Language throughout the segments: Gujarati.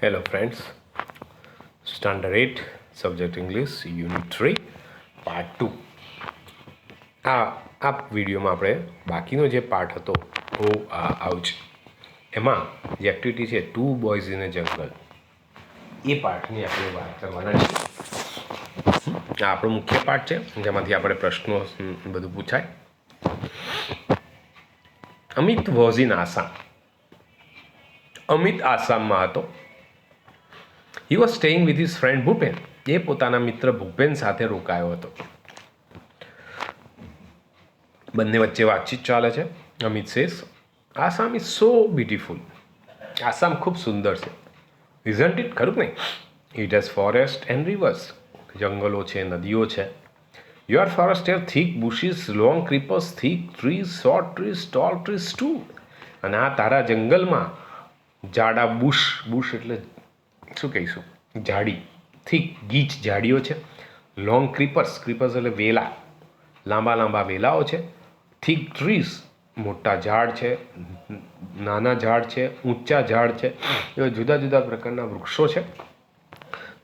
Hello friends, Standard 8, Subject English, Unit 3, Part 2. આ વિડીયોમાં આપણે બાકીનો જે પાર્ટ હતો આઉચ એમાં જે એક્ટિવિટી છે 2 boys in a jungle એ પાર્ટની આપણે વાત કરવાના છીએ. આ આપણો મુખ્ય પાર્ટ છે જેમાંથી આપણે પ્રશ્નો બધું પૂછાય. Amit was in Assam. અમિત આસામમાં હતો. He was staying with his friend Bhupen. એ પોતાના મિત્ર ભૂપેન સાથે રોકાયો હતો. બંને વચ્ચે વાતચીત ચાલે છે. Amit says Assam is so beautiful. Assam ખૂબ સુંદર છે. Isn't it? ખરું નહીં? It has forest and rivers. જંગલો છે, નદીઓ છે. Your forest have thick bushes, long creepers, thick trees, short trees, tall trees too. અને આ તારા જંગલમાં જાડા બુશ એટલે શું કહીશું, ઝાડી, થીક ગીચ ઝાડીઓ છે. લોંગ ક્રીપર્સ એટલે વેલા, લાંબા લાંબા વેલાઓ છે. થીક ટ્રીઝ મોટા ઝાડ છે, નાના ઝાડ છે, ઊંચા ઝાડ છે. એવા જુદા જુદા પ્રકારના વૃક્ષો છે.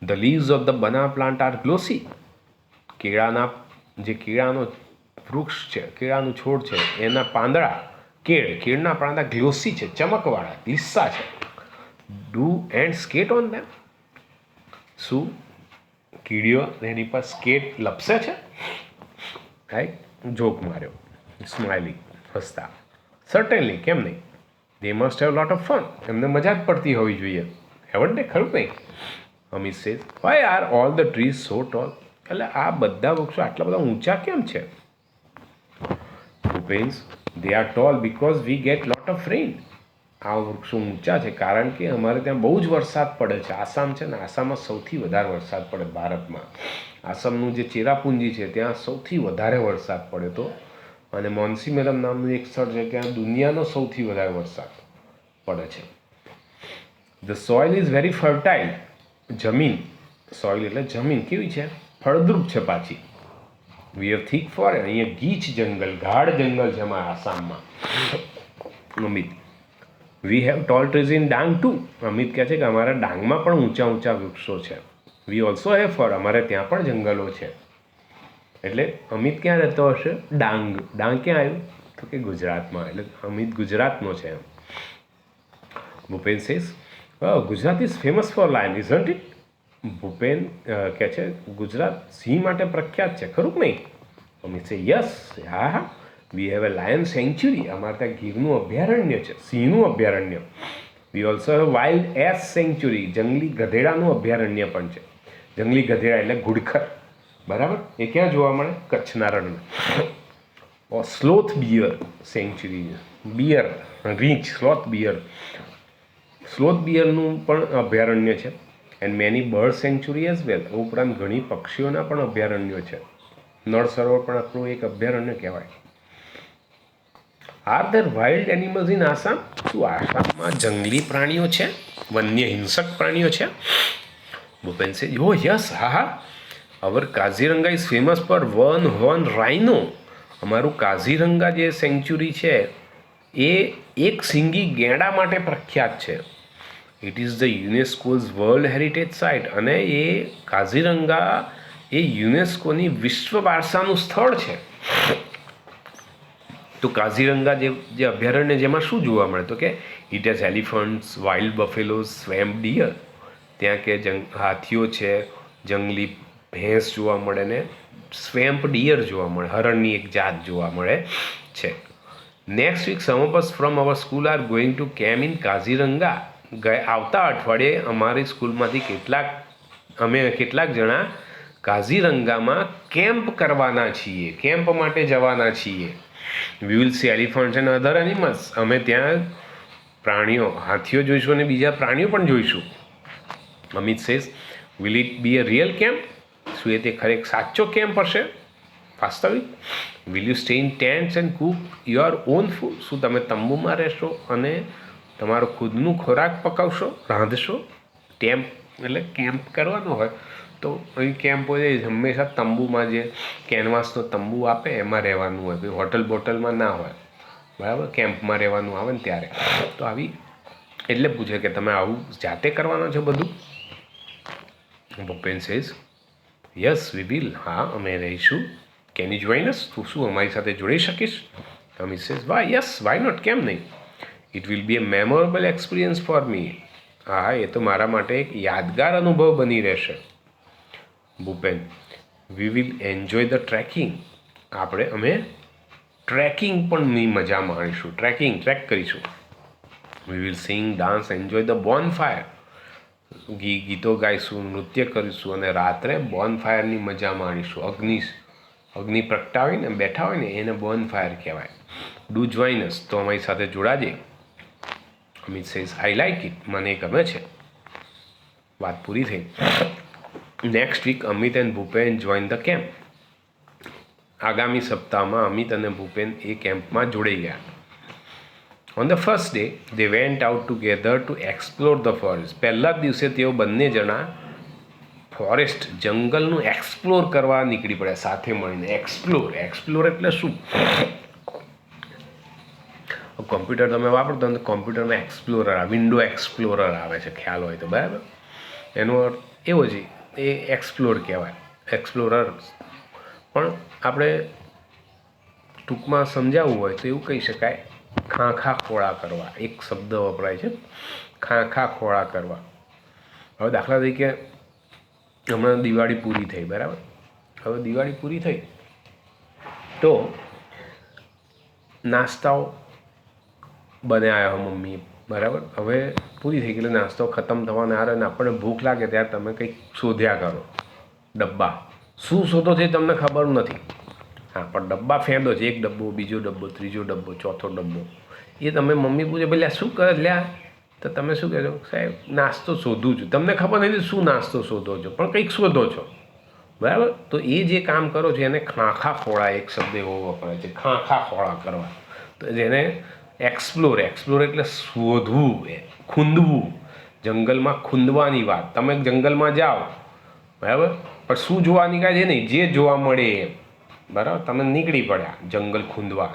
The leaves of the banana plant are glossy. કેળાનો વૃક્ષ છે, કેળાનું છોડ છે, એના પાંદડા, કેળના પાંદડા ગ્લોસી છે, ચમકવાળા, લીસા છે. ડુ એન્ડ સ્કેટ ઓન ધેમ. શું કીડીઓ એની પર સ્કેટ લપસે છે? રાઈટ, જોક માર્યો, સ્માઇલિંગ, હસતા. સર્ટેનલી, કેમ નહીં? દે must have lot of fun. એમને મજા જ પડતી હોવી જોઈએ. હેવન્ટ ને? ખરું નહીં? Amit says why are all the trees so tall. એટલે આ બધા વૃક્ષો આટલા બધા ઊંચા કેમ છે? ભૂપેન્સ they are tall because we get lot of rain. આ વૃક્ષો ઊંચા છે કારણ કે અમારે ત્યાં બહુ જ વરસાદ પડે છે. આસામ છે ને, આસામમાં સૌથી વધારે વરસાદ પડે ભારતમાં. આસામનું જે ચેરાપુંજી છે ત્યાં સૌથી વધારે વરસાદ પડે તો. અને મોન્સીમેલમ નામનું એક સ્થળ છે ત્યાં દુનિયાનો સૌથી વધારે વરસાદ પડે છે. The soil is very fertile. જમીન, સોઇલ એટલે જમીન કેવી છે? ફળદ્રુપ છે પાછી. We have thick forest. અહીંયા ગીચ જંગલ, ગાઢ જંગલ છે અમારા આસામમાં. Amit we have tall trees in Dang too. Amit કહે છે કે અમારા ડાંગમાં પણ ઊંચા ઊંચા વૃક્ષો છે. We also have for. અમારે ત્યાં પણ જંગલો છે. એટલે અમિત ક્યાં રહેતો હશે? ડાંગ. ડાંગ ક્યાં આવ્યું? તો કે ગુજરાતમાં. એટલે અમિત ગુજરાતનો છે એમ. Bhupen says Gujarat is famous for lion, isn't it? Bhupen કહે છે ગુજરાત સિંહ માટે પ્રખ્યાત છે, ખરું કે નહીં? અમિત સે યસ, હા. We have a lion sanctuary. અમારે ત્યાં ગીરનું અભયારણ્ય છે, સિંહનું અભયારણ્ય. We also have wild ass sanctuary. જંગલી ગધેડાનું અભયારણ્ય પણ છે. જંગલી ગધેડા એટલે ઘુડખર, બરાબર? એ ક્યાં જોવા મળે? કચ્છના રણમાં. Sloth bear sanctuary. બિયર, રીંછ, સ્લોથ બિયર. સ્લોથ બિયરનું પણ અભયારણ્ય છે. And many bird sanctuary as well. ઉપરાંત ઘણી પક્ષીઓના પણ અભયારણ્યો છે. નળ સરોવર પણ આપણું એક અભયારણ્ય કહેવાય. Are there wild animals in Assam. શું આસામમાં જંગલી પ્રાણીઓ છે, વન્ય હિંસક પ્રાણીઓ છે? ભૂપેન સે ઓ યસ, હા. Our Kaziranga is famous for one horn rhino. અમારું કાઝીરંગા જે સેન્ચ્યુરી છે એ એક સિંગી ગેંડા માટે પ્રખ્યાત છે. It is the UNESCO's world heritage site. અને એ કાઝીરંગા એ યુનેસ્કોની વિશ્વ વારસાનું સ્થળ છે. તો કાઝીરંગા જે અભયારણ્ય, જેમાં શું જોવા મળે? તો કે it has elephants, wild buffaloes, swamp deer. ત્યાં કે હાથીઓ છે, જંગલી ભેંસ જોવા મળે ને સ્વેમ્પ ડિયર જોવા મળે, હરણની એક જાત જોવા મળે છે. Next week some of us from our school are going to camp in Kaziranga. આવતા અઠવાડિયે અમારી સ્કૂલમાંથી કેટલાક જણા કાઝીરંગામાં કેમ્પ કરવાના છીએ, કેમ્પ માટે જવાના છીએ. વી will C elephants and other animals. અમે ત્યાં પ્રાણીઓ, હાથીઓ જોઈશું અને બીજા પ્રાણીઓ પણ જોઈશું. Amit says will it be a real camp. શું એ તે ખરેખર સાચો કેમ્પ હશે, વાસ્તવિક? Will you stay in tents and Cook your own food. શું તમે તંબુમાં રહેશો અને તમારો ખુદનું ખોરાક પકાવશો, રાંધશો? કેમ્પ એટલે કેમ્પ કરવાનો હોય તો અહીં કેમ્પ હોય હંમેશા તંબુમાં, જે કેનવાસનો તંબુ આપે એમાં રહેવાનું હોય. ભાઈ હોટલ બોટલમાં ના હોય, બરાબર? કેમ્પમાં રહેવાનું આવે ને ત્યારે. તો આવી એટલે પૂછે કે તમે આવું જાતે કરવાનું છે બધું? Bhupen says yes we will, હા અમે રહીશું. કેન યુ જોઈન અસ, તું શું અમારી સાથે જોડી શકીશ? Amit says why yes why not, કેમ નહીં. It will be a memorable experience for me, હા એ તો મારા માટે એક યાદગાર અનુભવ બની રહેશે. Bhupen we will enjoy the trekking, અમે ટ્રેકિંગ પણની મજા માણીશું, ટ્રેક કરીશું. We will sing dance enjoy the bonfire, ગીતો ગાઈશું, નૃત્ય કરીશું અને રાત્રે બોન ફાયરની મજા માણીશું. અગ્નિ પ્રગટાવીને બેઠા હોય ને એને બોન ફાયર કહેવાય. ડુ જોઈન અસ, તો અમારી સાથે જોડાજે. Amit says I like it, મને ગમે છે. વાત પૂરી થઈ. Next week Amit and Bhupen join the camp. આગામી સપ્તાહમાં અમિત અને ભૂપેન એ કેમ્પમાં જોડાઈ ગયા. On the first day they went out together to explore the forest. પહેલા જ દિવસે તેઓ બંને જણા ફોરેસ્ટ, જંગલનું એક્સપ્લોર કરવા નીકળી પડ્યા સાથે મળીને. એક્સપ્લોર એટલે શું? કોમ્પ્યુટર તમે વાપરતો તો કોમ્પ્યુટરમાં એક્સપ્લોરર આવે, વિન્ડો એક્સપ્લોરર આવે છે, ખ્યાલ હોય તો, બરાબર. એનો અર્થ એવો છે, એ એક્સપ્લોર કહેવાય, એક્સપ્લોરર. પણ આપણે ટૂંકમાં સમજાવવું હોય તો એવું કહી શકાય, ખાંખા ખોળા કરવા. એક શબ્દ વપરાય છે, ખાંખા ખોળા કરવા. હવે દાખલા તરીકે હમણાં દિવાળી પૂરી થઈ, બરાબર. હવે દિવાળી પૂરી થઈ તો નાસ્તાઓ બનાવ્યા મમ્મીએ, બરાબર. હવે પૂરી થઈ ગઈ એટલે નાસ્તો ખતમ થવાના આવે ને આપણને ભૂખ લાગે ત્યારે તમે કંઈક શોધ્યા કરો, ડબ્બા. શું શોધો છે તમને ખબર નથી, હા, પણ ડબ્બા ફેંદો છે, એક ડબ્બો, બીજો ડબ્બો, ત્રીજો ડબ્બો, ચોથો ડબ્બો. એ તમે મમ્મી પૂછે પેલા શું કરે લ્યા, તો તમે શું કહેશો? સાહેબ નાસ્તો શોધું છું. તમને ખબર નથી શું નાસ્તો શોધો છો, પણ કંઈક શોધો છો, બરાબર. તો એ જે કામ કરો છો એને ખાંખા ખોળા, એક શબ્દ એવો વપરાય છે, ખાંખા ખોળા કરવા. તો જેને એક્સપ્લોર એટલે શોધવું, ખૂંદવું, જંગલમાં ખૂંદવાની વાત. તમે જંગલમાં જાઓ, બરાબર, પણ શું જોવા નીકળ્યા છે નહીં, જે જોવા મળે એમ, બરાબર. તમે નીકળી પડ્યા જંગલ ખૂંદવા,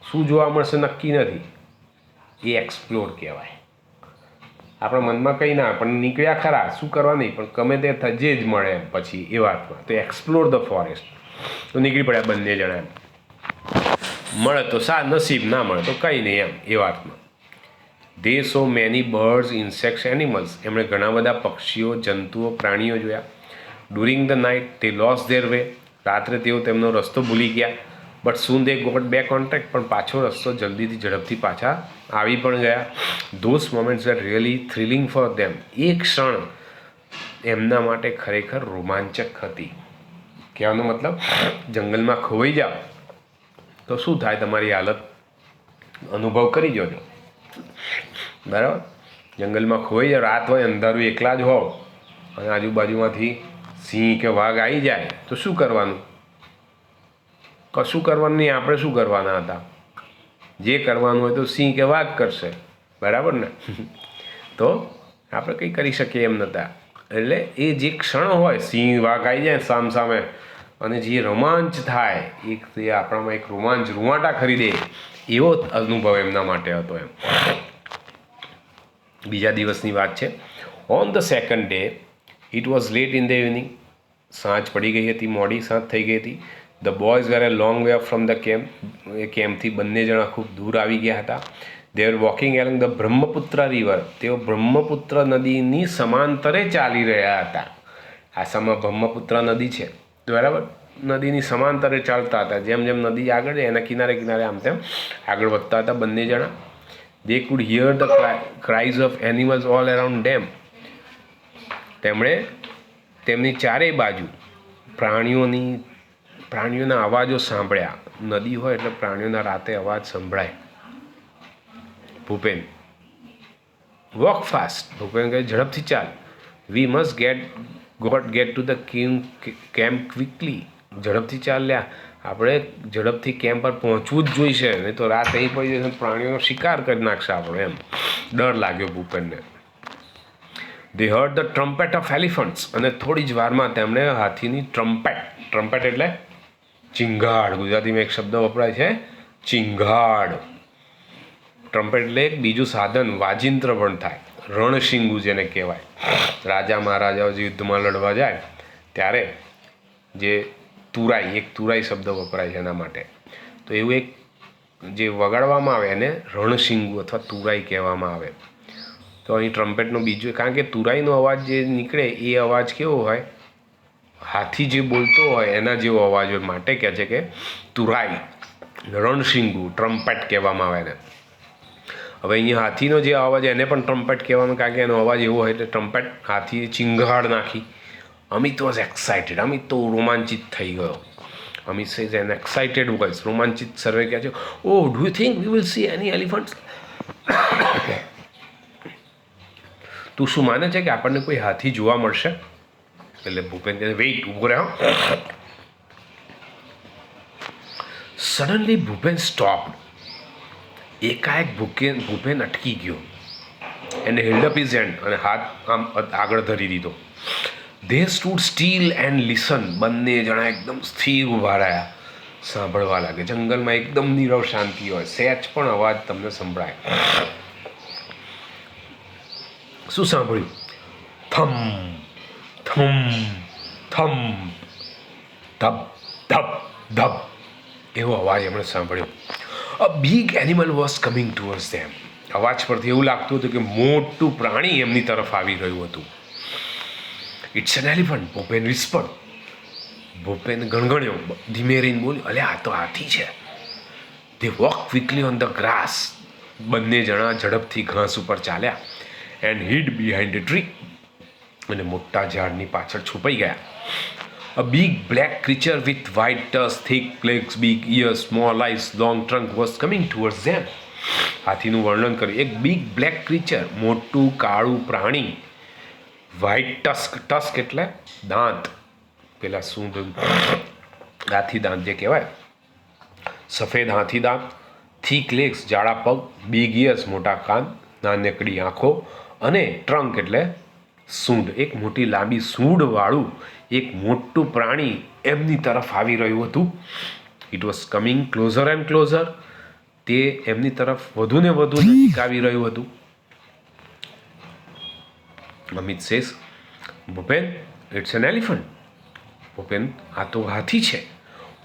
શું જોવા મળશે નક્કી નથી, એ એક્સપ્લોર કહેવાય. આપણા મનમાં કંઈ ના, પણ નીકળ્યા ખરા, શું કરવા નહીં, પણ ગમે તે જે જ મળે એમ પછી એ વાતમાં. તો એક્સપ્લોર ધ ફોરેસ્ટ, તો નીકળી પડ્યા બંને જણા એમ. મળે તો નસીબ, ના મળે તો કંઈ નહીં એમ, એ વાતમાં. They saw many birds, insects, animals. એમણે ઘણા બધા પક્ષીઓ, જંતુઓ, પ્રાણીઓ જોયા. During the night they lost their way. રાત્રે તેઓ તેમનો રસ્તો ભૂલી ગયા. But soon they got back on track. પણ પાછો રસ્તો જલ્દીથી, ઝડપથી પાછા આવી પણ ગયા. Those moments are really thrilling for them. એ ક્ષણ એમના માટે ખરેખર રોમાંચક હતી. કહેવાનો મતલબ, જંગલમાં ખોવાઈ જાઓ તો શું થાય તમારી હાલત, અનુભવ કરી જોજો, બરાબર. જંગલમાં ખોવાઈ જાઓ, રાત હોય, અંધારું, એકલા જ હોવ અને આજુબાજુમાંથી સિંહ કે વાઘ આવી જાય તો શું કરવાનું? કશું કરવાનું નહીં. આપણે શું કરવાના હતા? જે કરવાનું હોય તો સિંહ કે વાઘ કરશે, બરાબર ને. તો આપણે કંઈ કરી શકીએ એમ નહોતા. એટલે એ જે ક્ષણ હોય, સિંહ વાઘ આવી જાય સામે અને જે રોમાંચ થાય, એ આપણામાં એક રોમાંચ, રૂવાટા ખરીદે એવો અનુભવ એમના માટે હતો એમ. બીજા દિવસની વાત છે. On the second day it was late in the evening. સાંજ પડી ગઈ હતી, મોડી સાંજ થઈ ગઈ હતી. The boys were a long way from the camp. એ કેમ્પથી બંને જણા ખૂબ દૂર આવી ગયા હતા. They are walking along the Brahmaputra river. તેઓ બ્રહ્મપુત્ર નદીની સમાંતરે ચાલી રહ્યા હતા. આસામમાં બ્રહ્મપુત્ર નદી છે, બરાબર. નદીની સમાંતરે ચાલતા હતા. જેમ જેમ નદી આગળ જાય એના કિનારે કિનારે આમ તેમ આગળ વધતા હતા બંને જણા. દે food here the cries of animals all around dam. તેમણે તેમની ચારેય બાજુ પ્રાણીઓના અવાજો સાંભળ્યા. નદી હોય એટલે પ્રાણીઓના રાતે અવાજ સંભળાય. Bhupen walk fast. ભૂપેન કહે ઝડપથી ચાલ. We must get to the camp quickly. ઝડપથી ચાલ લ્યા, આપણે ઝડપથી કેમ્પ પર પહોંચવું જ જોઈશે, નહીં તો રાત અહીં પડી જશે, પ્રાણીઓનો શિકાર કરી નાખશે આપણો એમ. ડર લાગ્યો ભૂપેનને. They heard the trumpet of elephants. અને થોડી જ વારમાં તેમણે હાથીની ટ્રમ્પેટ એટલે ચિંગાડ. ગુજરાતીમાં એક શબ્દ વપરાય છે, ચિંગાડ. ટ્રમ્પેટ એટલે એક બીજું સાધન, વાજિંત્ર પણ થાય, રણશીંગુ જેને કહેવાય. રાજા મહારાજાઓ જે યુદ્ધમાં લડવા જાય ત્યારે જે તુરાઈ, એક તુરાઈ શબ્દ વપરાય છે એના માટે. તો એવું એક જે વગાડવામાં આવે એને રણશીંગુ અથવા તુરાઈ કહેવામાં આવે. તો અહીં ટ્રમ્પેટનો બીજો, કારણ કે તુરાઈનો અવાજ જે નીકળે એ અવાજ કેવો હોય, હાથી જે બોલતો હોય એના જેવો અવાજ હોય, માટે કહે છે કે તુરાઈ, રણશીંગુ, ટ્રમ્પેટ કહેવામાં આવે એને. હવે અહીંયા હાથીનો જે અવાજ એને પણ ટ્રમ્પેટ કહેવામાં, કારણ કે એનો અવાજ એવો હોય એટલે ટ્રમ્પેટ. હાથીએ ચીંગાડ નાખી. અમિત વોઝ એક્સાઇટેડ, અમિત તો રોમાંચિત થઈ ગયો. Amit says an excited voice, રોમાંચિત સર્વે કહે છે, oh do you think we will see any elephants? તું શું માને છે કે આપણને કોઈ હાથી જોવા મળશે? એટલે ભૂપેન કહે, વેઇટ, ઊભો રહો. Suddenly Bhupen stop. એકાએક ભૂપેન અટકી ગયો. એને હેલ્ડ અપ હિઝ હેન્ડ, અને હાથ આમ આગળ ધરી દીધો. They stood steel and listen. બંને જણા એકદમ સ્થિર ઊભા રહ્યા, સાંભળવા લાગે. જંગલમાં એકદમ નીરવ શાંતિ હોય, સહેજ પણ અવાજ તમને સંભળાય. શું સાંભળ્યું? થમ થમ થમ, ધબ ધબ ધબ, એવો અવાજ એમણે સાંભળ્યો. A big animal was coming towards them. અવાજ પરથી એવું લાગતું હતું કે મોટું પ્રાણી એમની તરફ આવી રહ્યું હતું. It's an elephant, Bhupen whisper. Bhupen ગણગણ્યો, ધીમે રહીને બોલ્યો, અલે આ તો હાથી છે. They walk quickly on the grass. બંને જણા ઝડપથી ઘાસ ઉપર ચાલ્યા. And hid behind a tree. અને મોટા ઝાડની પાછળ છુપાઈ ગયા. A big black creature with white tusk, thick legs, big ears, small eyes, long trunk was coming towards them. હાથીનું વર્ણન કર્યું. એક બિગ બ્લેક ક્રીચર, મોટું કાળું પ્રાણી, વ્હાઇટ ટસ્ક, ટસ્ક એટલે દાંત, પેલા શું હાથી દાંત જે કહેવાય, સફેદ હાથી દાંત, થીક લેગ્સ, જાડા પગ, બિગ ઇયર્સ, મોટા કાન, નાનકડી આંખો, અને ટ્રંક એટલે સૂંઢ, એક મોટી લાંબી સૂંઢવાળું એક મોટું પ્રાણી એમની તરફ આવી રહ્યું હતું. It was coming closure and closure. તે એમની તરફ વધુ ને વધુ નજીક આવી રહ્યું હતું. Amit says, Bhupen, it's an elephant. Bhupen, આ તો હાથી છે.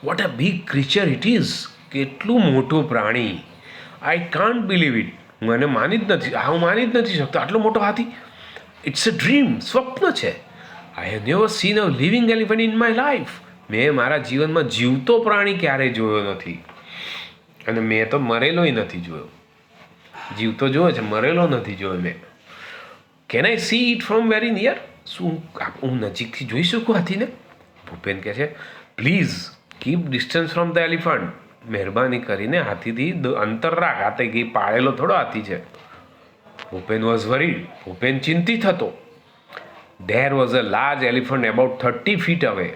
What a big creature it is. કેટલું મોટું પ્રાણી. I can't believe it. હું એને માની જ નથી, હું માની જ નથી શકતો, આટલો મોટો હાથી. ઇટ્સ અ ડ્રીમ, સ્વપ્ન છે. I have never scene a living elephant in my life. મેં મારા જીવનમાં જીવતો પ્રાણી ક્યારેય જોયો નથી, અને મેં તો મરેલોય નથી જોયો. જીવતો જોયો છે, મરેલો નથી જોયો મેં. Can I C it from very near? શું હું નજીકથી જોઈ શકું હાથીને? ભૂપેન કહે છે, please keep distance from the elephant. મહેરબાની કરીને હાથીથી અંતર રાખ. આ તો કંઈ પાળેલો થોડો હાથી છે. Bhupen was worried. ભૂપેન ચિંતિત હતો. There was a large elephant about 30 feet away.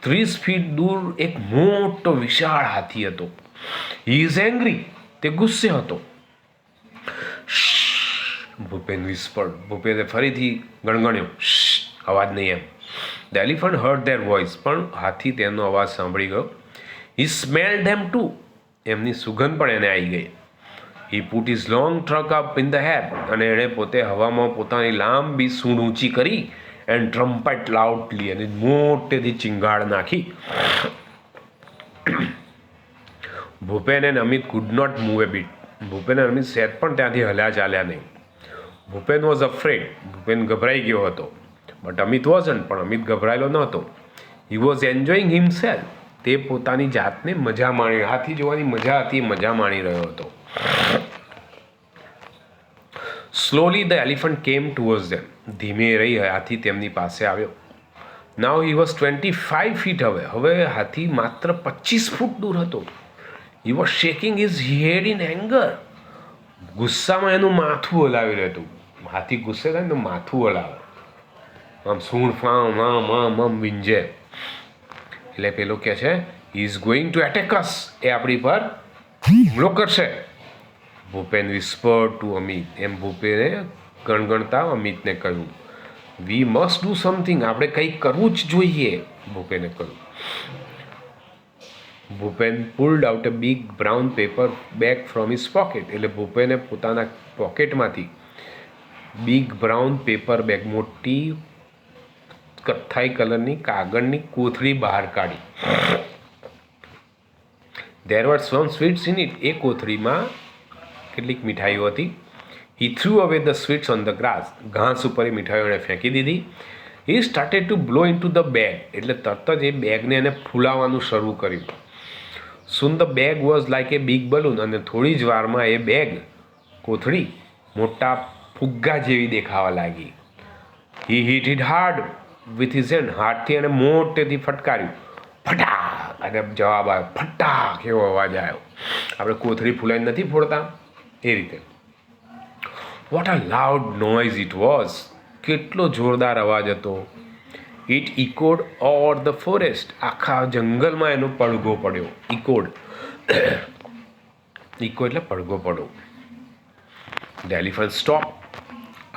30 fit દૂર એક મોટો વિશાળ હાથી હતો. He is angry. તે ગુસ્સે હતો. ભૂપેન whispered. ભૂપેને ફરીથી ગણગણ્યો, અવાજ નહીં એમ. The elephant heard their voice. પણ હાથી તેનો અવાજ સાંભળી ગયો. He smelled them too. એમની સુગંધ પણ એને આવી ગઈ. He put his long trunk up in the air. અને એણે પોતે હવામાં પોતાની લાંબી સૂંઢ ઊંચી કરી, and trumpet loudly, અને મોટેથી ચિંગાડ નાખી. Bhupen and Amit could not move a bit. Bhupen અને અમિત સહેજ પણ ત્યાંથી હલ્યા ચાલ્યા નહીં. Bhupen was afraid. ભૂપેન ગભરાઈ ગયો હતો. But Amit wasn't. પણ અમિત ગભરાયેલો ન હતો. He was enjoying himself. તે પોતાની જાતને મજા માણી, હાથી જોવાની મજા હતી, મજા માણી રહ્યો હતો. સ્લોલી ધ એલિફન્ટ કેમ ટુવર્ડ્સ ધેમ. ધીમે રહી હાથી તેમની પાસે આવ્યો. નાઉ હી વોઝ 25 ફીટ અવે. હવે હાથી માત્ર 25 ફૂટ દૂર હતો. He was shaking his head in anger. ગુસ્સામાં એનું માથું હલાવી રહ્યું હતું. હાથી ગુસ્સે થાય ને તો માથું હલાવે, આમ સૂંઢ ફામ આમ આમ આમ વિંજે. એટલે પેલો કહે છે, he is going to attack us. એ આપણી પર હુમલો કરશે. Bhupen whisper to Amit. એમ ભૂપેને ગણગણતા અમિતને કહ્યું, વી મસ્ટ ડુ સમથિંગ. આપણે કંઈક કરવું જ જોઈએ, ભૂપેને કહ્યું. Bhupen pulled out a big brown paper bag from his pocket. એટલે ભૂપેને પોતાના પોકેટમાંથી બિગ બ્રાઉન પેપર બેગ, મોટી કથ્થાઈ કલરની કાગળની કોથળી બહાર કાઢી. There were some sweets in it. એ કોથળીમાં કેટલીક મીઠાઈઓ હતી. He threw away the sweets on the grass. ઘાસ ઉપર એ મીઠાઈઓને ફેંકી દીધી. He started to blow into the bag. એટલે તરત જ એ બેગને એને ફૂલાવવાનું શરૂ કર્યું. Soon the bag was like a big balloon. અને થોડી જ વારમાં એ બેગ, કોથળી, મોટા ફુગ્ગા જેવી દેખાવા લાગી. He hit it hard with his hand. હાથથી એને મોટેથી ફટકાર્યું. ફટાક અને જવાબ આવ્યો. ફટાક એવો અવાજ આવ્યો. આપણે કોથળી ફૂલાઈને નથી ફોડતા એ રીતે. What a loud noise it was. કેટલો જોરદાર અવાજ હતો. It echoed over the forest. આખા જંગલમાં એનો પડઘો પડ્યો. ઇકોડ, ઇકો એટલે પડઘો પડો. The elephant stop.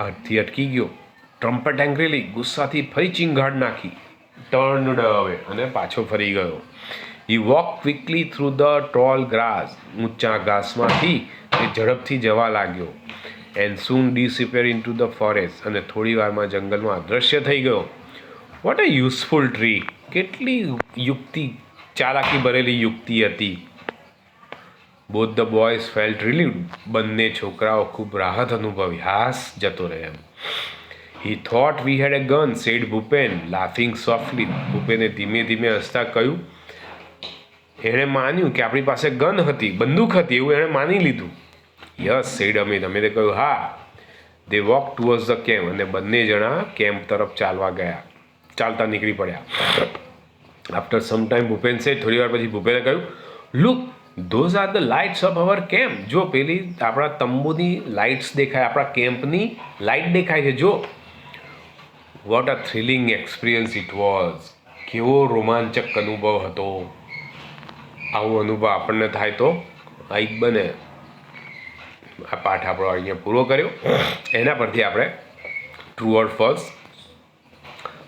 હાથથી અટકી ગયો. ટ્રમ્પેટ એંગ્રીલી. ગુસ્સાથી ફરી ચીંગાડ નાખી. ટર્નડ હવે અને પાછો ફરી ગયો. He walk quickly through the tall grass. ઊંચા ઘાસમાંથી એ ઝડપથી જવા લાગ્યો. And soon disappear into the forest. અને થોડી વારમાં જંગલમાં અદૃશ્ય થઈ ગયો. What a useful tree. કેટલી યુક્તિ, ચાલાકી ભરેલી યુક્તિ હતી. Both the boys felt relieved. બંને છોકરાઓ ખૂબ રાહત અનુભવી. હાસ જતો રહે એમ. He thought we had a gun, said Bhupen laughing softly. ભૂપેને ધીમે ધીમે હસતા કહ્યું. એણે માન્યું કે આપણી પાસે ગન હતી, બંદૂક હતી, એવું એણે માની લીધું. Yes sad Amit. અમિતે કહ્યું હા. દે વોક ટુવર્ડ્સ ધ કેમ્પ. અને બંને જણા કેમ્પ તરફ ચાલવા ગયા, ચાલતા નીકળી પડ્યા. After some time Bhupen said. થોડી વાર પછી ભૂપેને કહ્યું, look those are the lights of our camp. જો પેલી આપણા તંબુની લાઇટ્સ દેખાય, આપણા કેમ્પની લાઇટ દેખાય છે, જો. What a thrilling experience it was. કેવો રોમાંચક અનુભવ હતો. આવો અનુભવ આપણને થાય તો આઈક બને. આ પાઠ આપણો અહીંયા પૂરો કર્યો. એના પરથી આપણે ટ્રુ ઓર ફોલ્સ,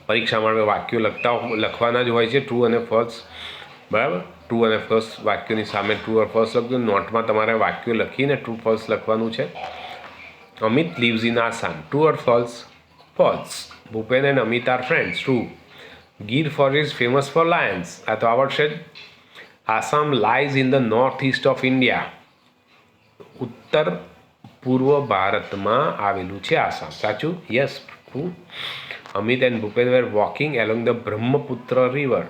પરીક્ષામાં વાક્યો લખવાના જ હોય છે, ટ્રુ અને ફોલ્સ. બરાબર. ટ્રુ અને ફોલ્સ વાક્યોની સામે ટ્રુ ઓર ફોલ્સ લખજો. નોટમાં તમારે વાક્યો લખીને ટ્રુ ફોલ્સ લખવાનું છે. Amit lives in Assam. True or false? False. Bhupen and Amit are friends. True. Gir forest famous for lions. આ તો આવડશે જ. Assam lies in the north east of India. ઉત્તર પૂર્વ ભારતમાં આવેલું છે આસામ. સાચું? Yes. True. Amit and Bhupen were walking along the Brahmaputra river.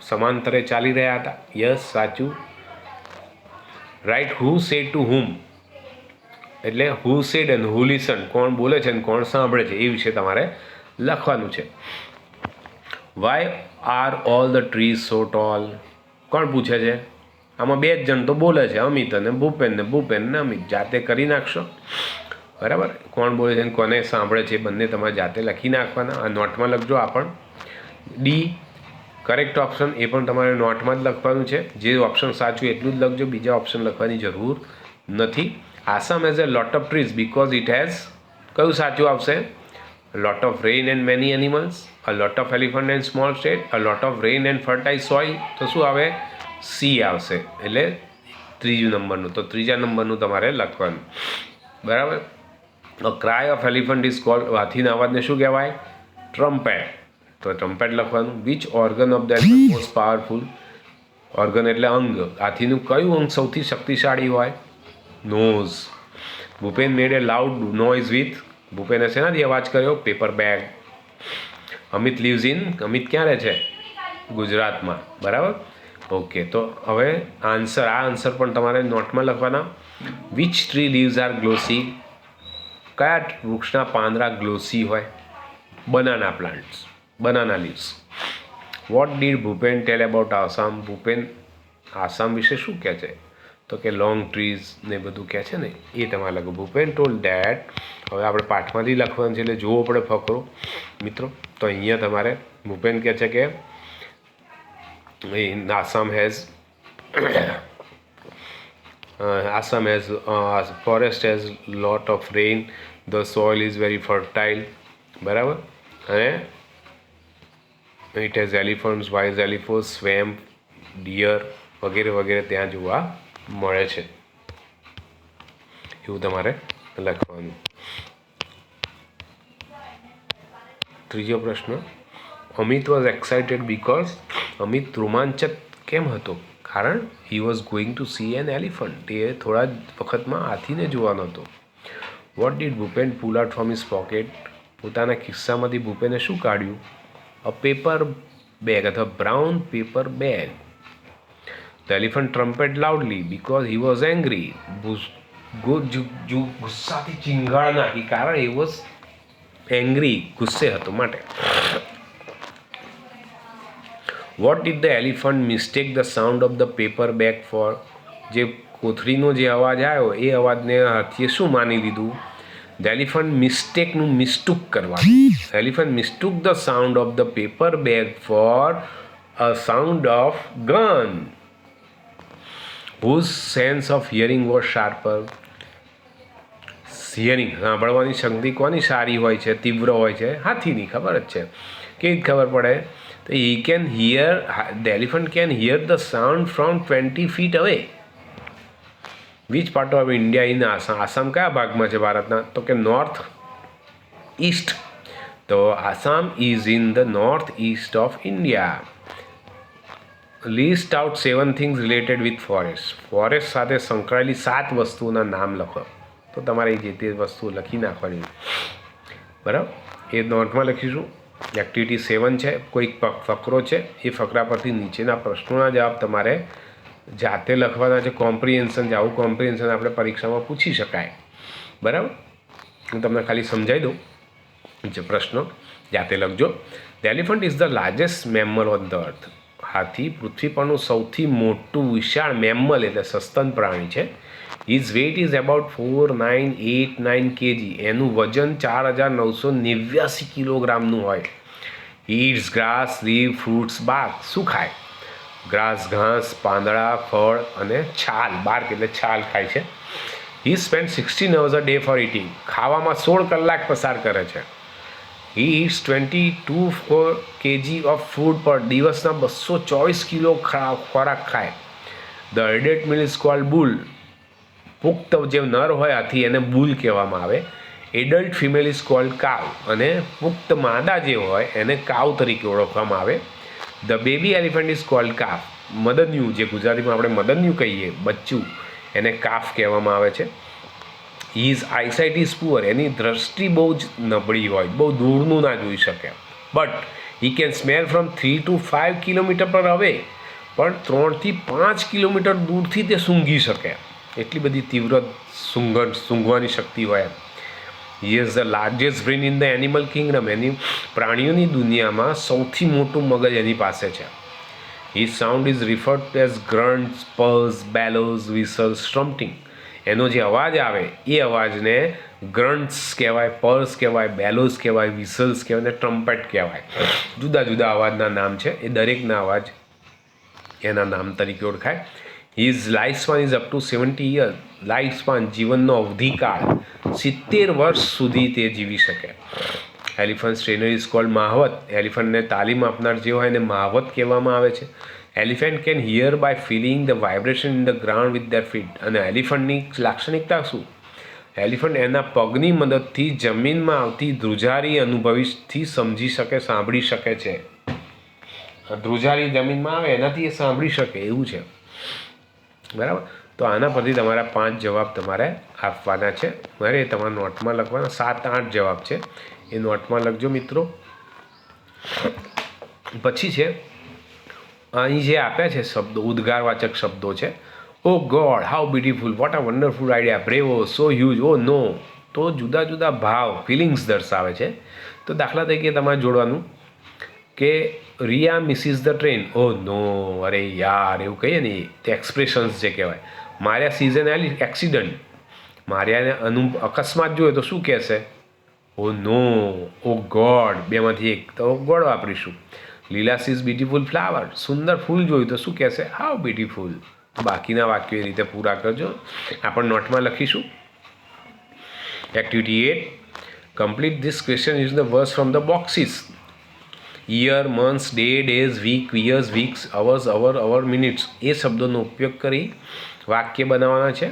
સમાંતરે ચાલી રહ્યા હતા. યસ. સાચું. Right who said to whom. એટલે who said and who listen. કોણ બોલે છે અને કોણ સાંભળે છે એ વિશે તમારે લખવાનું છે. Why are all the trees so tall. કોણ પૂછે છે? આમાં બે જ જણ તો બોલે છે, અમિત અને ભૂપેન ને ભૂપેન ને અમિત. જાતે કરી નાખશો. બરાબર. કોણ બોલે છે અને કોને સાંભળે છે એ બંને તમારે જાતે લખી નાખવાના. આ નોટમાં લખજો. આ પણ ડી કરેક્ટ ઓપ્શન, એ પણ તમારે નોટમાં જ લખવાનું છે. જે ઓપ્શન સાચું એટલું જ લખજો, બીજા ઓપ્શન લખવાની જરૂર નથી. Assam has a lot of trees because it has. કયું સાચું આવશે? લોટ of rain and many animals, a lot of elephant and small state, a lot of rain and fertile soil. તો શું આવે? સી આવશે. એટલે ત્રીજું નંબરનું. તો ત્રીજા નંબરનું તમારે લખવાનું. બરાબર. Cry of elephant is called. હાથીના અવાજને શું કહેવાય? ટ્રમ્પેટ. તો ટ્રમ્પેટ લખવાનું. Which organ of the animal most powerful. Organ એટલે અંગ. હાથીનું કયું અંગ સૌથી શક્તિશાળી હોય? Nose. Bhupen made a loud noise with. ભૂપેને શેનાથી અવાજ કર્યો? Paper bag. Amit lives in. Amit ક્યાં રહે છે? ગુજરાતમાં. બરાબર. ઓકે. તો હવે આન્સર, આ આન્સર પણ તમારે નોટમાં લખવાના. Which tree leaves are glossy. કયા વૃક્ષના પાંદડા ગ્લોસી હોય? Banana plants. Banana leaves. What did Bhupen tell about Assam. Bhupen Assam વિશે શું કહે છે? તો કે લોંગ ટ્રીઝ ને બધું કહે છે ને એ તમારે લખો. Bhupen told date. હવે આપણે પાઠમાંથી લખવાનું છે એટલે જોવો પડે ફકરો મિત્રો. તો અહીંયા તમારે ભૂપેન કહે છે કે Assam has forest has lot of rain, the soil is very fertile. બરાબર. અને it has elephants, wise elephants, swamp, deer, વગેરે વગેરે ત્યાં જોવા મળે છે. એવું તમારે લખવાનું. ત્રીજો પ્રશ્ન, Amit was excited because, Amit રોમાંચક કેમ હતો? કારણ he was going to see an elephant, એ થોડા જ વખતમાં હાથીને જોવાનો હતો. What did Bhupen pull out from his pocket, પોતાના ખિસ્સામાંથી ભૂપેને શું કાઢ્યું? અ પેપર બેગ અથવા brown paper bag. The elephant trumpet loudly because he was angry, ગુસ્સાથી ચીંગાળ નાખી કારણ હી વોઝ એંગ્રી, ગુસ્સે હતો માટે. What did the elephant mistake the sound of the paper bag for, જે કોથળીનો જે અવાજ આવ્યો એ અવાજને હાથીએ શું માની લીધું? ધ એલિફન્ટ મિસ્ટેકનું મિસ્ટુક કરવાનું. Elephant mistook the sound of the paper bag for a sound of gun. Whose sense of hearing was sharper, hearing સાંભળવાની શક્તિ કોની સારી હોય છે, તીવ્ર હોય છે? હાથીની. ખબર જ છે. કેવી ખબર પડે? તો he can here, the elephant can here the sound from 20 feet અવે. Which part of India in Assam, Assam કયા ભાગમાં છે ભારતના? તો કે નોર્થ ઈસ્ટ. તો Assam is in the north East of India. List out 7 things related with forest, forest સાથે સંકળાયેલી 7 વસ્તુઓના નામ લખો. તો તમારે જે તે વસ્તુઓ લખી નાખવાની, બરાબર? એ નોટમાં લખીશું. એક્ટિવિટી 7 છે, કોઈક ફકરો છે, એ ફકરા પરથી નીચેના પ્રશ્નોના જવાબ તમારે જાતે લખવાના છે. કોમ્પ્રિહેન્શન, આવું કોમ્પ્રિહેન્શન આપણે પરીક્ષામાં પૂછી શકાય, બરાબર? હું તમને ખાલી સમજાવી દઉં. જે પ્રશ્નો જાતે લખજો. The elephant is the largest mammal on the earth, હાથી પૃથ્વી પરનું સૌથી મોટું વિશાળ મેમલ એટલે સસ્તન પ્રાણી છે. His weight is about 4989 kg, એનું વજન 4989 કિલોગ્રામનું હોય. Eats grass, leave, fruits, bark, શું ખાય? ગ્રાસ, ઘાસ, પાંદડા, ફળ અને છાલ, બાર્ક એટલે છાલ ખાય છે. હી spend 16 hours a day for eating, ખાવામાં 16 કલાક પસાર કરે છે. He eats 22 kg of food per, દિવસના 224 કિલો ખોરાક ખાય. The adult male is called bull, પુખ્ત જે નર હોય હાથી એને બુલ કહેવામાં આવે. એડલ્ટ ફિમેલ ઇઝ કોલ્ડ કાવ, અને પુખ્ત માદા જે હોય એને કાવ તરીકે ઓળખવામાં આવે. The baby elephant is called calf, મદન્યુ જે ગુજરાતીમાં આપણે મદન્યુ કહીએ, બચ્ચું, એને કાફ કહેવામાં આવે છે. હિઝ આઈસાઇટ ઇઝ પુઅર, એની દ્રષ્ટિ બહુ જ નબળી હોય, બહુ દૂરનું ના જોઈ શકે. But he can smell from 3 to 5 kilometre પર અવે, પણ 3 થી 5 કિલોમીટર દૂરથી તે સૂંઘી શકે. એટલી બધી તીવ્ર સૂંઘવાની શક્તિ હોય. He is the largest brain in the animal kingdom, એની પ્રાણીઓની દુનિયામાં સૌથી મોટું મગજ એની પાસે છે. He sound is referred to as grunts, purrs, bellows, whistles, trumpeting, એનો જે અવાજ આવે એ અવાજને ગ્રન્ટ્સ કહેવાય, પર્સ કહેવાય, બેલોઝ કહેવાય, વિસલ્સ કહેવાય અને ટ્રમ્પેટ કહેવાય. જુદા જુદા અવાજના નામ છે, એ દરેકના અવાજ એના નામ તરીકે ઓળખાય. His life span is up to 70 years, life span જીવનનો અવધિકાળ 70 વર્ષ સુધી તે જીવી શકે. Elephant trainer is called mahavat, એલિફન્ટને તાલીમ આપનાર જે હોય એને મહાવત કહેવામાં આવે છે. Elephant can hear by feeling the vibration in the ground with their feet, અને એલિફન્ટની લાક્ષણિકતા શું? એલિફન્ટ એના પગની મદદથી જમીનમાં આવતી ધ્રુજારી અનુભવીથી સમજી શકે, સાંભળી શકે છે. ધ્રુજારી જમીનમાં આવે એનાથી એ સાંભળી શકે એવું છે, બરાબર? તો આના પરથી તમારા 5 જવાબ તમારે આપવાના છે. મારે તમારા નોટમાં લખવાના 7-8 જવાબ છે, એ નોટમાં લખજો મિત્રો. પછી છે અહીં જે આપ્યા છે શબ્દો, ઉદ્ગારવાચક શબ્દો છે. Oh god, how beautiful, what a wonderful idea, bravo, so huge, oh no. તો જુદા જુદા ભાવ, ફિલિંગ્સ દર્શાવે છે. તો દાખલા તરીકે તમારે જોડવાનું કે રિયા મિસિસ ધ ટ્રેન, ઓ નો, અરે યાર, એવું કહીએ ને, તે એક્સપ્રેશન્સ જે કહેવાય. માર્યા સીઝન એક્સિડન્ટ, માર્યાને અકસ્માત જોયો તો શું કહેશે? ઓ નો, ઓ ગોડ, બેમાંથી એક તો ગોડ વાપરીશું. લીલા સીઝ બ્યુટીફુલ ફ્લાવર, સુંદર ફૂલ જોયું તો શું કહેશે? How beautiful. બાકીના વાક્યો એ રીતે પૂરા કરજો, આપણે નોટમાં લખીશું. Activity 8, complete this question use the words from the boxes. Year, months, day, days, week, years, weeks, hours, hour, minutes એ શબ્દોનો ઉપયોગ કરી વાક્ય બનાવવાના છે.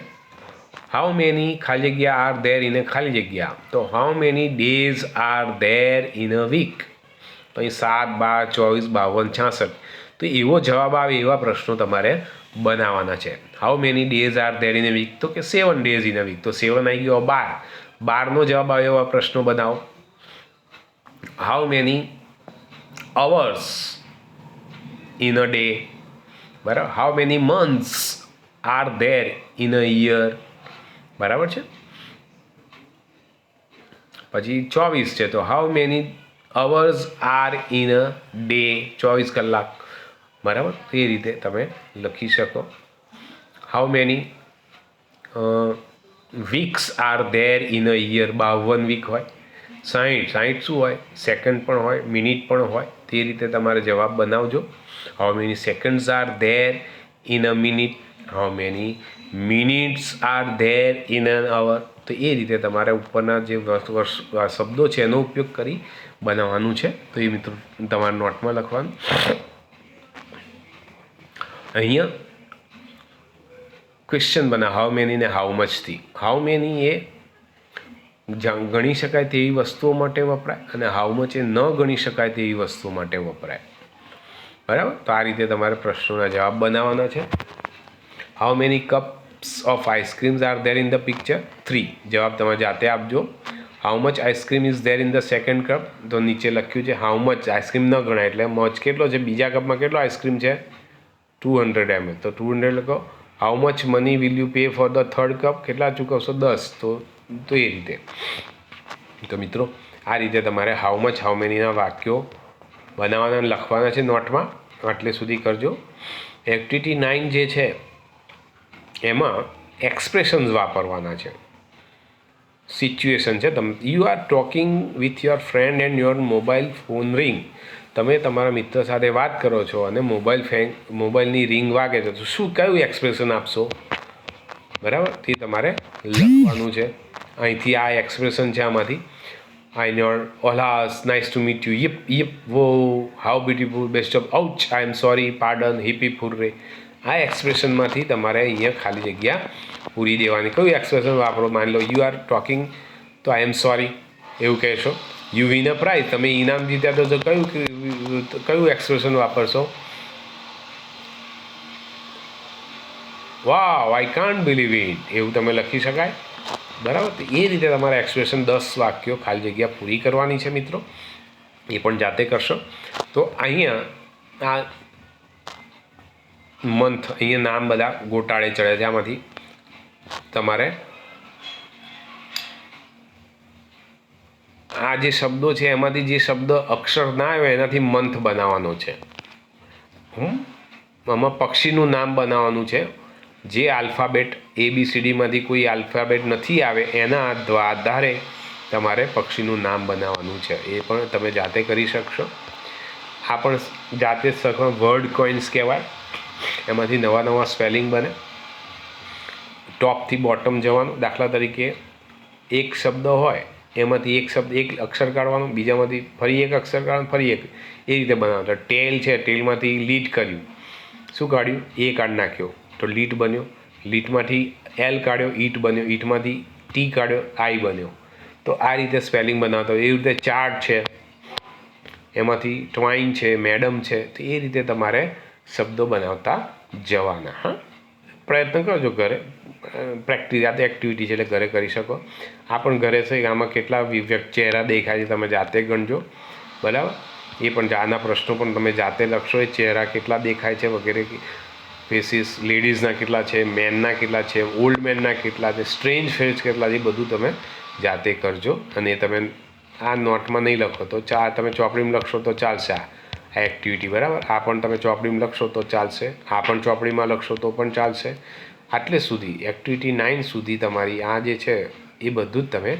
હાઉ મેની ખાલી જગ્યા આર ધેર ઇન અ ખાલી જગ્યા, તો how many days are there in a week. તો અહીં 7, 12, 24, 52, 66. તો એવો જવાબ આવે એવા પ્રશ્નો તમારે બનાવવાના છે. How many days are there in a week, તો કે 7 ડેઝ ઇન અ વીક, તો 7 આવી ગયો 12. 12નો જવાબ આવે એવા પ્રશ્નો બનાવો. How many hours in a day, બરાબર. How many months are there in a year, બરાબર છે. પછી 24 છે, તો how many hours are in a day, 24 કલાક, બરાબર. તો એ રીતે તમે લખી શકો. How many weeks are there in a year, 52 week હોય. 60 શું હોય, સેકન્ડ પણ હોય, મિનિટ પણ હોય. તે રીતે તમારે જવાબ બનાવજો. How many seconds are there in a minute, how many minutes are there in an hour. તો એ રીતે તમારે ઉપરના જે શબ્દો છે એનો ઉપયોગ કરી બનાવવાનું છે. તો એ મિત્રો તમારે નોટમાં લખવાનું. અહીંયા ક્વેશ્ચન બના હાઉ મેની ને હાઉ મચથી. હાઉ મેની એ ગણી શકાય તેવી વસ્તુઓ માટે વપરાય અને હાઉ મચ એ ન ગણી શકાય તેવી વસ્તુઓ માટે વપરાય, બરાબર. તો આ રીતે તમારે પ્રશ્નોના જવાબ બનાવવાના છે. How many cups of ice creams R there in the picture? 3. જવાબ તમે જાતે આપજો. How much ice cream is there in the second cup, તો નીચે લખ્યું છે હાઉ મચ આઈસ્ક્રીમ ન ગણાય એટલે મચ કેટલો છે, બીજા કપમાં કેટલો આઈસ્ક્રીમ છે, 200 ml, તો 200 લખો. How much money will you pay for the third cup, કેટલા ચૂકવશો, 10. તો એ રીતે. તો મિત્રો આ રીતે તમારે હાઉ મચ હાઉ મેનીના વાક્યો બનાવવાના લખવાના છે નોટમાં. આટલે સુધી કરજો. એક્ટિવિટી 9 જે છે એમાં એક્સપ્રેશન્સ વાપરવાના છે. સિચ્યુએશન છે, you are talking with your friend and your mobile phone ring. તમે તમારા મિત્ર સાથે વાત કરો છો અને મોબાઈલની રિંગ વાગે છે, તો શું કયું એક્સપ્રેશન આપશો, બરાબર. તે તમારે લખવાનું છે. અહીંથી આ એક્સપ્રેશન છે, આમાંથી I your alas, nice to meet you, yup yup, wow, how beautiful, best of, ouch, I am sorry, pardon, hip hip hurray. આ એક્સપ્રેશનમાંથી તમારે અહીંયા ખાલી જગ્યા પૂરી દેવાની. કયું એક્સપ્રેશન વાપરો, માની લો યુ આર ટોકિંગ, તો આઈ એમ સોરી એવું કહેશો. યુ વિન અ પ્રાઇઝ, તમે ઇનામ જીત્યા તો કયું એક્સપ્રેશન વાપરશો, wow, I can't believe it, એવું તમે લખી શકાય, બરાબર. તો એ રીતે તમારે એક્સપ્રેશન 10 વાક્યો ખાલી જગ્યા પૂરી કરવાની છે મિત્રો. એ પણ જાતે કરશો. તો અહીંયા આ મંથ, અહીંયા નામ બધા ગોટાળે ચડે છે. આમાંથી તમારે આ જે શબ્દો છે એમાંથી જે શબ્દ અક્ષર ના આવે એનાથી મંથ બનાવવાનો છે. આમાં પક્ષીનું નામ બનાવવાનું છે. જે આલ્ફાબેટ ABCDમાંથી કોઈ આલ્ફાબેટ નથી આવે એના આધારે તમારે પક્ષીનું નામ બનાવવાનું છે. એ પણ તમે જાતે કરી શકશો. આ પણ જાતે વર્ડ કોઇન્સ કહેવાય. એમાંથી નવા સ્પેલિંગ બને. ટોપથી બોટમ જવાનું. દાખલા તરીકે એક શબ્દ હોય એમાંથી એક અક્ષર કાઢવાનો, બીજામાંથી ફરી એક અક્ષર કાઢવાનું, ફરી એક, એ રીતે બનાવવાનું. ટેલ છે, ટેલમાંથી લીટ કર્યું, શું કાઢ્યું, એ કાઢી નાખ્યો, તો લીટ બન્યો. લીટમાંથી એલ કાઢ્યો, ઈટ બન્યો. ઈટમાંથી ટી કાઢ્યો, આઈ બન્યો. તો આ રીતે સ્પેલિંગ બનાવતો. એ રીતે ચાર્ટ છે, એમાંથી ટ્વાઇન છે, મેડમ છે. તો એ રીતે તમારે શબ્દો બનાવતા જવાના. હા, પ્રયત્ન કરજો ઘરે. પ્રેક્ટિસ, આ તો એક્ટિવિટી છે એટલે ઘરે કરી શકો. આ પણ ઘરે છે. આમાં કેટલા ચહેરા દેખાય છે તમે જાતે ગણજો, બરાબર. એ પણ આના પ્રશ્નો પણ તમે જાતે લખશો. એ ચહેરા કેટલા દેખાય છે વગેરે, ફેસીસ લેડીઝના કેટલા છે, મેનના કેટલા છે, ઓલ્ડ મેનના કેટલા છે, સ્ટ્રેન્જ ફેસ કેટલા છે, એ બધું તમે જાતે કરજો. અને તમે આ નોટમાં નહીં લખો તો તમે ચોપડીમાં લખશો તો ચાલશે આ એક્ટિવિટી, બરાબર. આ પણ તમે ચોપડીમાં લખશો તો ચાલશે. આ પણ ચોપડીમાં લખશો તો પણ ચાલશે. આટલે સુધી એક્ટિવિટી 9 સુધી તમારી આ જે છે એ બધું જ તમે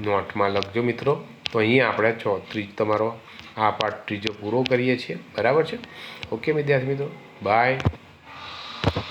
નોટમાં લખજો મિત્રો. તો અહીંયા આપણે તમારો આ પાઠ 3 પૂરો કરીએ છીએ, બરાબર છે. ઓકે વિદ્યાર્થી મિત્રો, બાય.